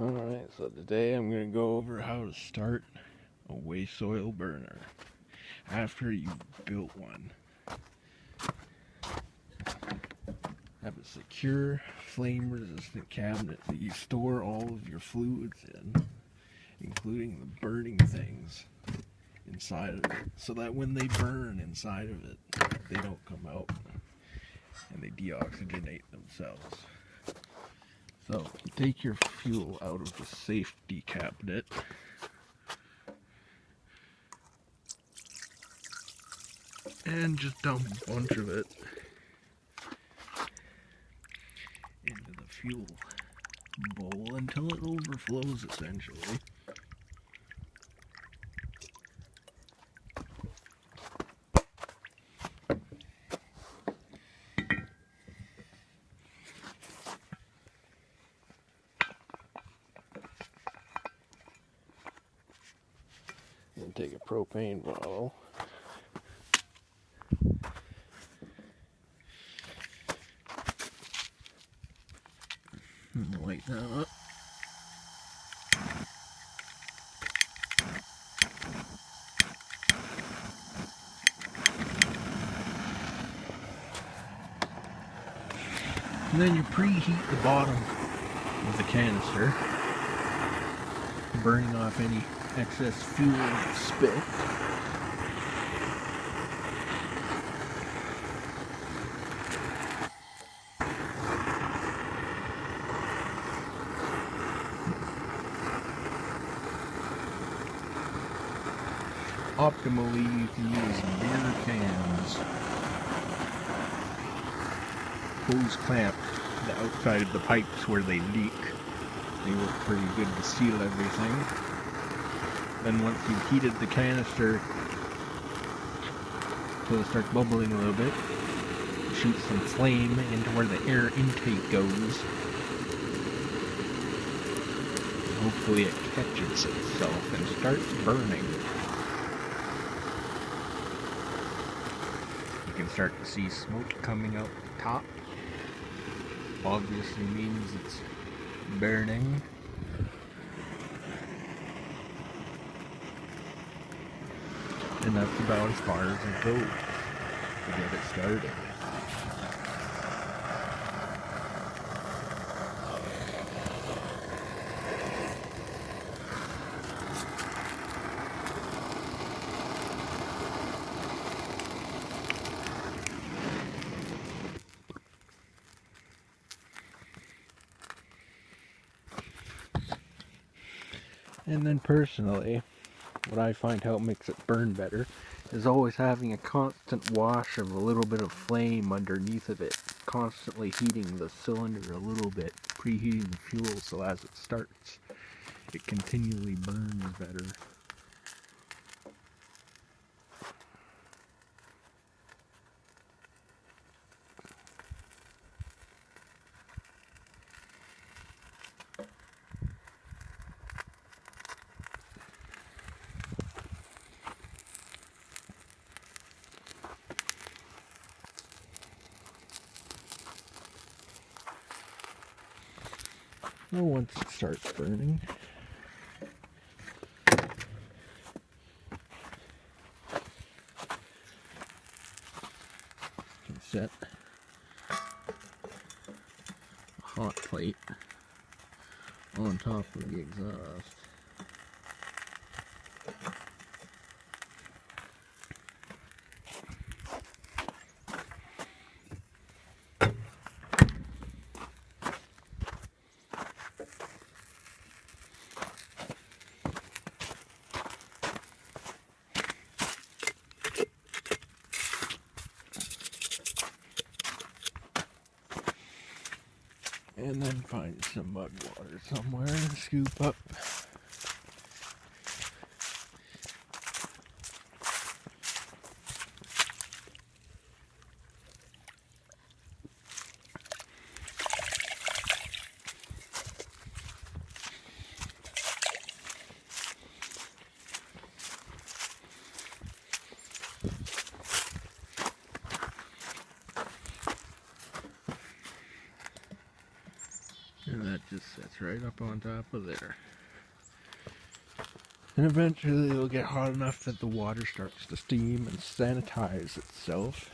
Alright, so today I'm going to go over how to start a waste soil burner after you've built one. Have a secure, flame-resistant cabinet that you store all of your fluids in, including the burning things inside of it, so that when they burn inside of it, they don't come out and they deoxygenate themselves. So, take your fuel out of the safety cabinet. And just dump a bunch of it into the fuel bowl until it overflows, essentially. Then take a propane bottle. And light that up. And then you preheat the bottom of the canister, burning off any excess fuel and spit. Optimally, you can use beer cans. Hose clamp the outside of the pipes where they leak. They work pretty good to seal everything. Then once you've heated the canister till it starts bubbling a little bit, shoot some flame into where the air intake goes. Hopefully it catches itself and starts burning. You can start to see smoke coming out the top. Obviously means it's burning. And that's about as far as it goes to get it started. And then personally, what I find how it makes it burn better is always having a constant wash of a little bit of flame underneath of it, constantly heating the cylinder a little bit, preheating the fuel so as it starts, it continually burns better. Now once it starts burning, you can set a hot plate on top of the exhaust. And then find some mud water somewhere and scoop up. And that just sits right up on top of there. And eventually it'll get hot enough that the water starts to steam and sanitize itself.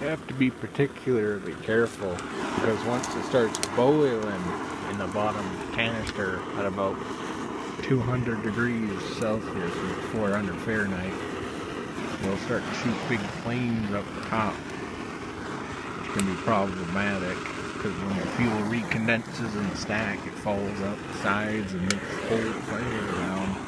You have to be particularly careful because once it starts boiling in the bottom canister at about 200 degrees Celsius and 400 Fahrenheit, you'll start to shoot big flames up the top, which can be problematic because when the fuel recondenses in the stack, it falls out the sides and makes the whole fire around.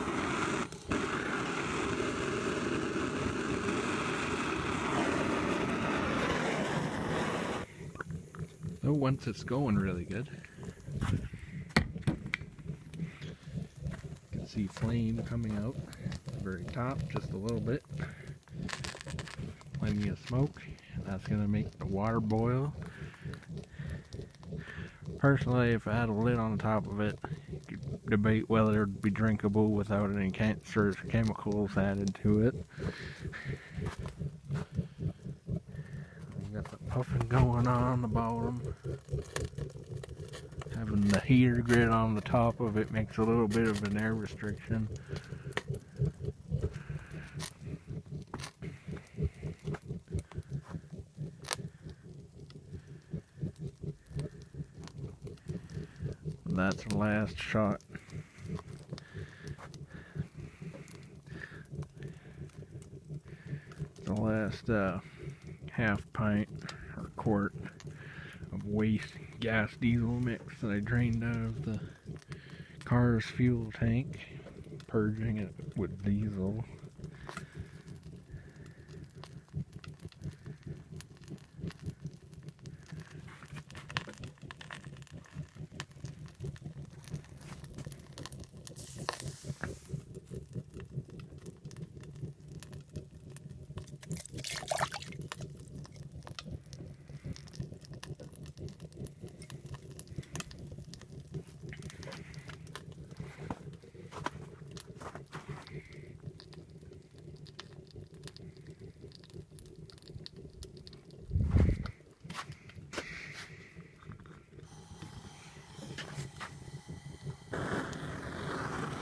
So once it's going really good, you can see flame coming out at the very top just a little bit. Plenty of smoke. That's going to make the water boil. Personally, if I had a lid on the top of it, you could debate whether it would be drinkable without any cancerous chemicals added to it. Got the puffing going on the bottom. Having the heater grid on the top of it makes a little bit of an air restriction. That's the last shot. The last half pint or quart of waste gas diesel mix that I drained out of the car's fuel tank, purging it with diesel.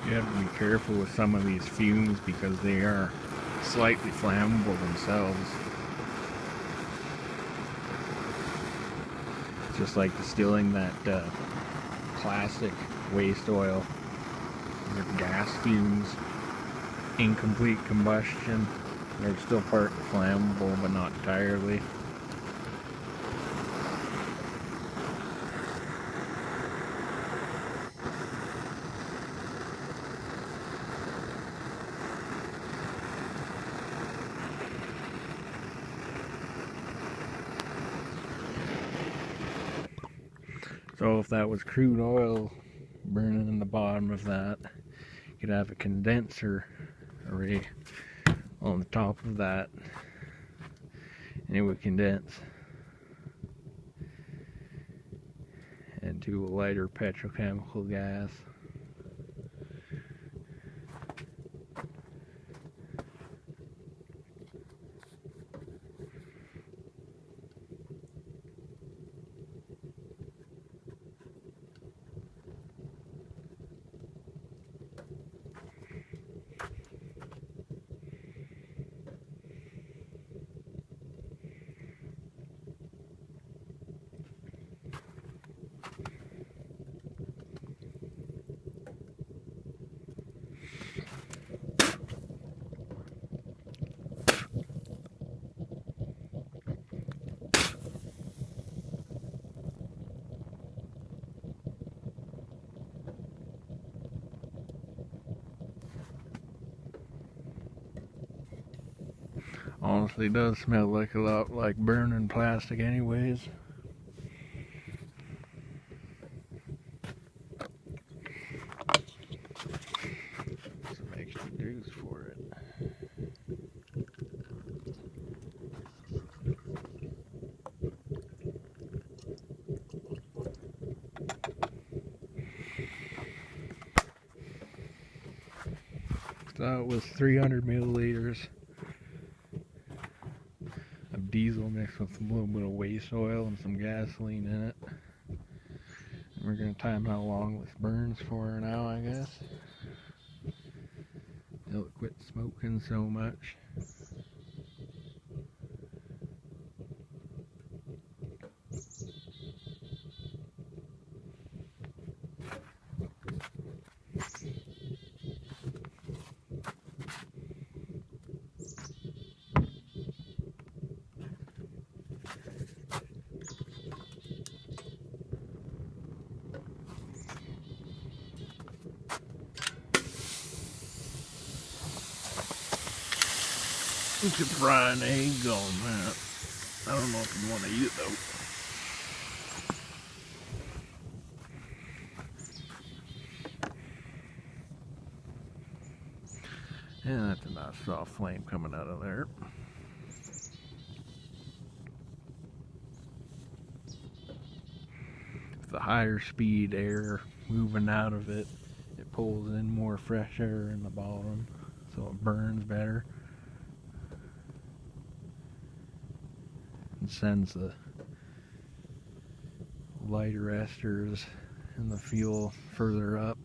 You have to be careful with some of these fumes because they are slightly flammable themselves. It's just like distilling that plastic waste oil with gas fumes. Incomplete combustion. They're still partly flammable, but not entirely. So if that was crude oil burning in the bottom of that, you could have a condenser array on the top of that, and it would condense into a lighter petrochemical gas. Honestly, it does smell like a lot like burning plastic anyways. Some extra juice for it. So it was 300 milliliters of diesel mixed with a little bit of waste oil and some gasoline in it. And we're going to time how long this burns for now, I guess. Till it quits smoking so much. You could fry an egg on that. I don't know if you want to eat it though. And that's a nice soft flame coming out of there. With the higher speed air moving out of it, it pulls in more fresh air in the bottom, so it burns better. And sends the lighter esters and the fuel further up.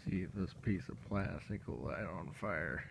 See if this piece of plastic will light on fire.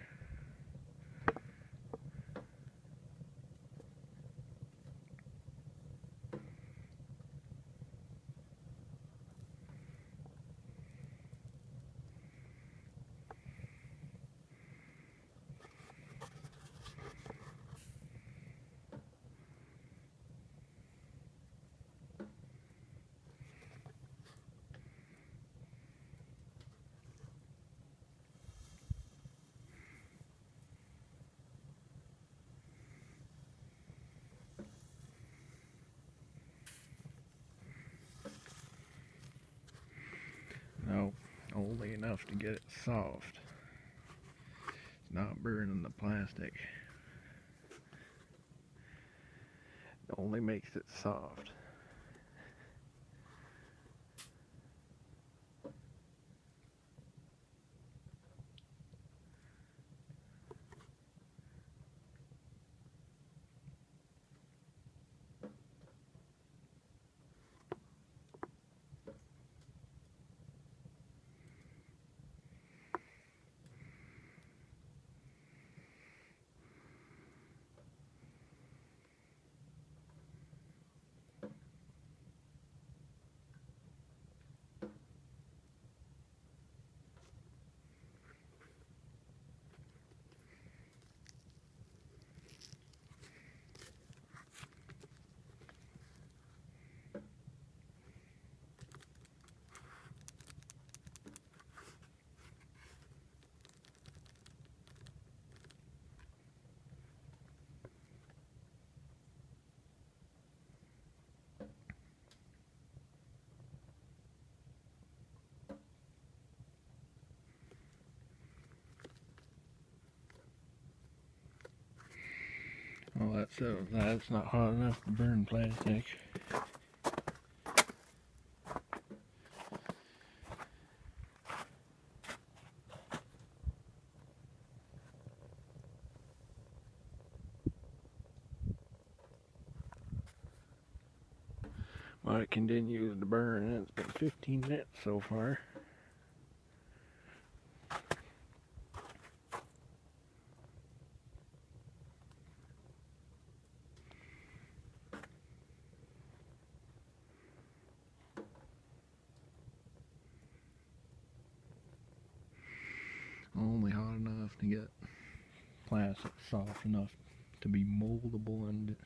No, only enough to get it soft. It's not burning the plastic. It only makes it soft. that settles that. It's not hot enough to burn plastic. But it continues to burn, and it's been 15 minutes so far. Only hot enough to get plastic soft enough to be moldable and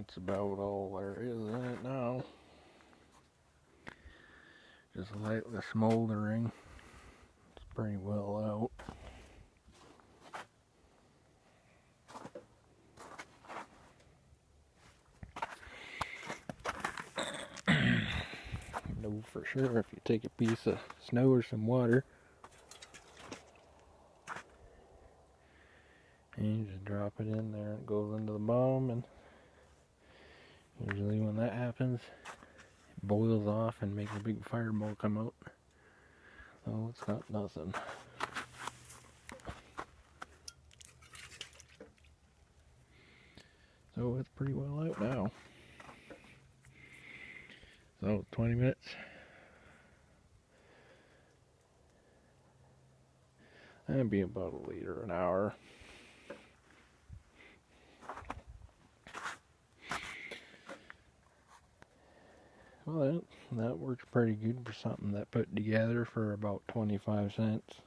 that's about all there is in it now. Just lightly smoldering. It's pretty well out. Know for sure if you take a piece of snow or some water and you just drop it in there, it goes into the bottom, and usually when that happens, it boils off and makes a big fireball come out. Oh, it's got nothing. So it's pretty well out now. So 20 minutes. That'd be about a liter an hour. Well, that works pretty good for something that put together for about 25 cents.